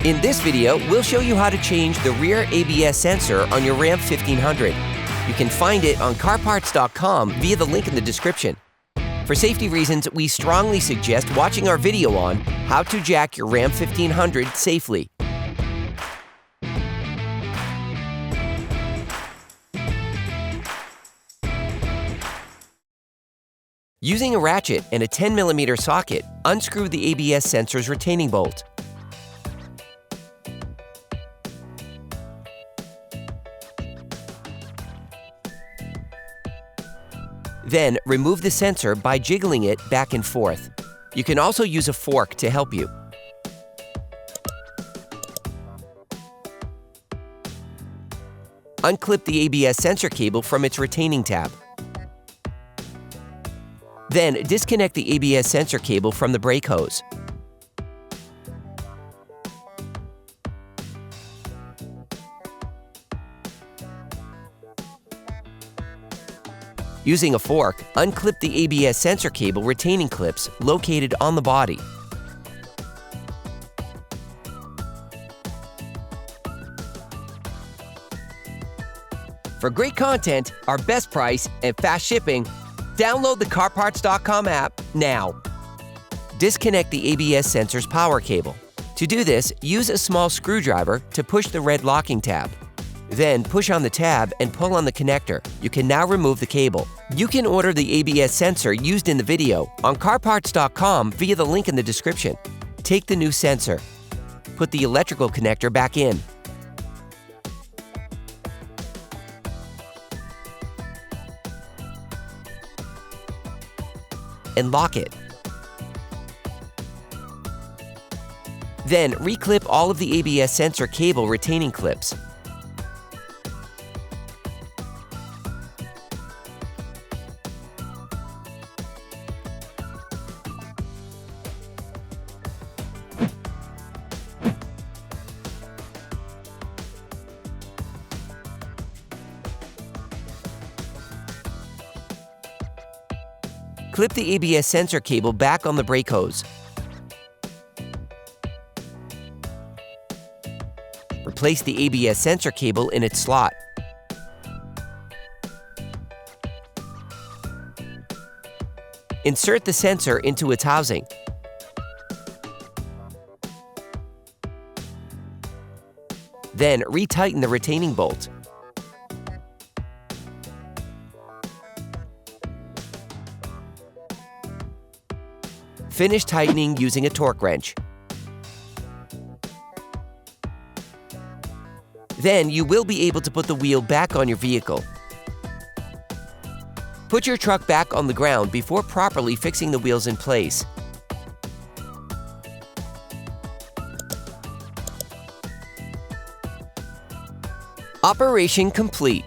In this video, we'll show you how to change the rear ABS sensor on your Ram 1500. You can find it on CarParts.com via the link in the description. For safety reasons, we strongly suggest watching our video on how to jack your Ram 1500 safely. Using a ratchet and a 10mm socket, unscrew the ABS sensor's retaining bolt. Then, remove the sensor by jiggling it back and forth. You can also use a fork to help you. Unclip the ABS sensor cable from its retaining tab. Then, disconnect the ABS sensor cable from the brake hose. Using a fork, unclip the ABS sensor cable retaining clips located on the body. For great content, our best price, and fast shipping, download the CarParts.com app now. Disconnect the ABS sensor's power cable. To do this, use a small screwdriver to push the red locking tab. Then push on the tab and pull on the connector. You can now remove the cable. You can order the ABS sensor used in the video on CarParts.com via the link in the description. Take the new sensor. Put the electrical connector back in. And lock it. Then reclip all of the ABS sensor cable retaining clips. Clip the ABS sensor cable back on the brake hose. Replace the ABS sensor cable in its slot. Insert the sensor into its housing. Then retighten the retaining bolt. Finish tightening using a torque wrench. Then you will be able to put the wheel back on your vehicle. Put your truck back on the ground before properly fixing the wheels in place. Operation complete.